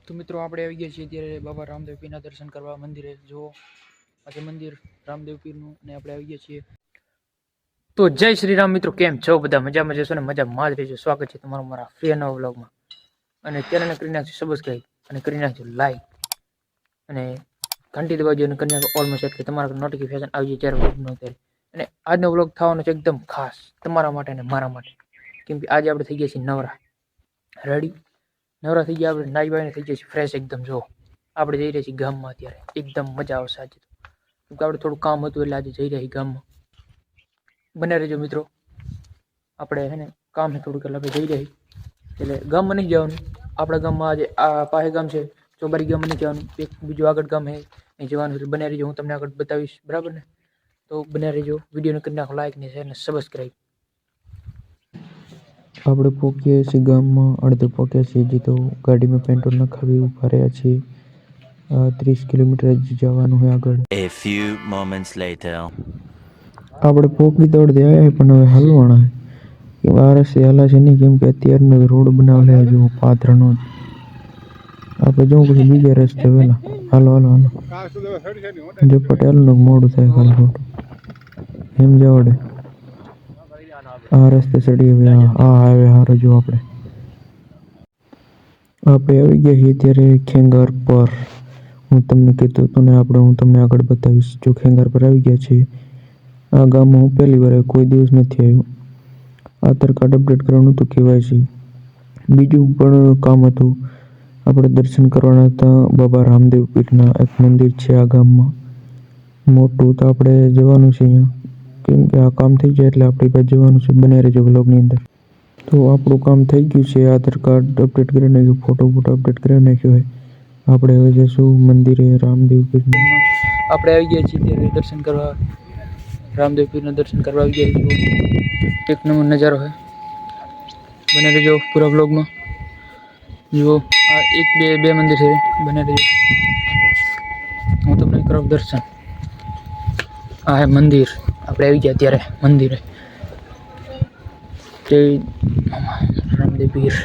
તો મિત્રો આપણે આવી ગયા છીએ ત્યારે બાબા રામદેવ પીરના દર્શન કરવા મંદિરે. જો આજે મંદિર રામદેવ પીરનું ને આપણે આવી ગયા છીએ. તો જય શ્રી રામ મિત્રો, કેમ છો બધા? મજામાં જશો ને મજામાં જ રહેજો. સ્વાગત છે તમારું મારા ફ્રી નવા વ્લોગમાં. અને ચેનલને કરી નાખજો સબસ્ક્રાઈબ અને કરી નાખજો લાઈક અને ઘંટી દબાવજો અને કરી નાખજો ઓલમોસ્ટ, એટલે તમારા નોટિફિકેશન આવી જાય જ્યારે વ્લોગનો ત્યારે. અને આજનો વ્લોગ થવાનો છે એકદમ ખાસ તમારા માટે અને મારા માટે, કેમ કે આજે આપણે થઈ ગયા છીએ નવરા રેડી. નવરા થઈ ગયા આપણે, નાઈ બાઈને થઈ ગયા છીએ ફ્રેશ એકદમ. જો આપણે જઈ રહ્યા છીએ ગામમાં અત્યારે, એકદમ મજા આવશે આજે તો, કેમ કે આપણે થોડું કામ હતું એટલે આજે જઈ રહ્યા છીએ ગામમાં. બને રહેજો મિત્રો, આપણે હે ને કામ છે થોડુંક એટલે આપણે જઈ રહ્યા છીએ. એટલે ગામમાં નહીં જવાનું, આપણા ગામમાં આજે આ પાસે ગામ છે ચોબારી ગામમાં નહીં જવાનું, એક બીજું આગળ ગામ છે અહીં જવાનું છે. બને રહેજો, હું તમને આગળ બતાવીશ, બરાબર ને? તો બને રહેજો, વિડીયોને કરી નાખો લાઈક ને શેર ને સબસ્ક્રાઈબ. આપણે પહોંચ્યા છીએ ગામમાં, અડધે પહોંચ્યા છીએ. હજી તો ગાડીમાં પેટ્રોલ નખાવી ઉભા રહ્યા છીએ. 30 કિલોમીટર જ જવાનું હોય આગળ. A few moments later. આપણે પહોંચી તો અડધે આવ્યા પણ હવે હલવાના કે આ રસ્તે હલાશે નહીં, કેમ કે અત્યારનો રોડ બનાવેલા જો પાથરનો જ. આપણે જવું પછી બીજા રસ્તે વહેલા. હાલો હાલો હાલો, જો પટેલનું મોડું થાય ખાલી ખોટું એમ જવડે. આ રસ્તે ચડી હવે આ હાઈવે હારો જો આપણે આવી ગયા છીએ ત્યારે ખેંગાર પર. હું તમને કીધું હતું ને, હું તમને આગળ બતાવીશ. જો ખેંગાર પર આવી ગયા છીએ. આ ગામમાં હું પહેલી વાર કોઈ દિવસ નથી આવ્યો. આધાર કાર્ડ અપડેટ કરવાનું હતું, KYC બીજું પણ કામ હતું. આપણે દર્શન કરવાના હતા બાબા રામદેવ પીરના. એક મંદિર છે આ ગામમાં મોટું, તો આપણે જવાનું છે અહીંયા, કેમ કે આ કામ થઈ જાય એટલે આપણી પાસે જવાનું છે. બને રહેજો બ્લોગની અંદર. તો આપણું કામ થઈ ગયું છે, આધાર કાર્ડ અપડેટ કરી નાખ્યું, ફોટો અપડેટ કરી નાખ્યો હોય. આપણે હવે જઈશું મંદિરે રામદેવ પીરના. આપણે આવી ગયા છીએ ત્યારે દર્શન કરવા, રામદેવ પીરના દર્શન કરવા આવી ગયા છીએ. એક નંબર નજારો છે, બને રહેજો પૂરા બ્લોગમાં. જો આ એક બે મંદિર છે, બને રહેજો, હું તમને કરાવું દર્શન. આ હે મંદિર, આપણે આવી ગયા ત્યારે મંદિરે. જય રામદેવ પીર.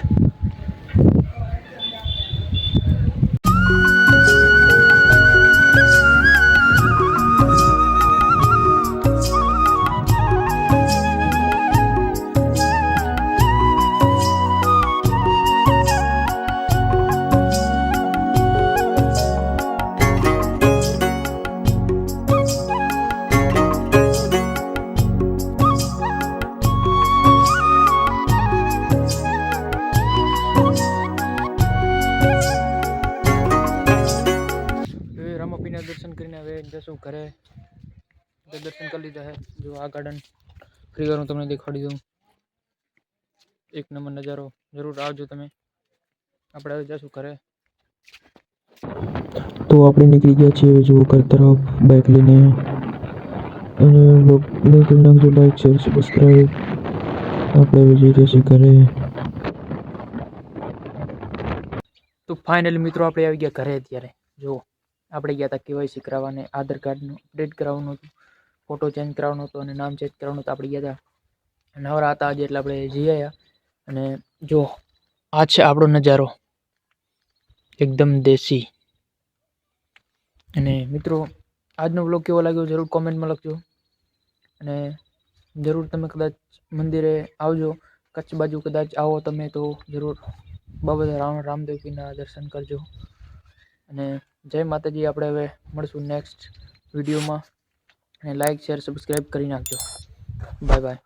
રામાપીના દર્શન કરીને હવે જશું ઘરે. દર્શન કરી લીધા છે. જો આ ગાર્ડન ફ્રી વાર હું તમને દેખાડી દઉં, એક નંબર નજારો. જરૂર આવજો તમે. આપણે હવે જશું ઘરે. તો આપણે નીકળી ગયા છીએ જો ઘર તરફ બાઇક લઈને. અને કરી નાખજો લાઈક શેર સબસ્ક્રાઈબ. આપણે હવે જઈ રહ્યા છીએ ઘરે. તો ફાઇનલી મિત્રો આપણે આવી ગયા ઘરે. અત્યારે જો આપણે ગયા હતા KYC કરાવવાને, આધાર કાર્ડનું અપડેટ કરાવવાનું હતું, ફોટો ચેન્જ કરાવવાનો હતો અને નામ ચેન્જ કરવાનું હતું. આપણે ગયા હતા નવરા હતા આજે એટલે આપણે જઈ આવ્યા. અને જો આ છે આપણો નજારો, એકદમ દેશી. અને મિત્રો આજનો વ્લોગ કેવો લાગ્યો જરૂર કોમેન્ટમાં લખજો. અને જરૂર તમે કદાચ મંદિરે આવજો, કચ્છ બાજુ કદાચ આવો તમે તો જરૂર બાબા રામદેવ પીરના દર્શન કરજો. અને જય માતાજી. આપણે હવે મળશું નેક્સ્ટ વિડીયોમાં. અને લાઈક શેર સબસ્ક્રાઈબ કરી નાખજો. Bye bye.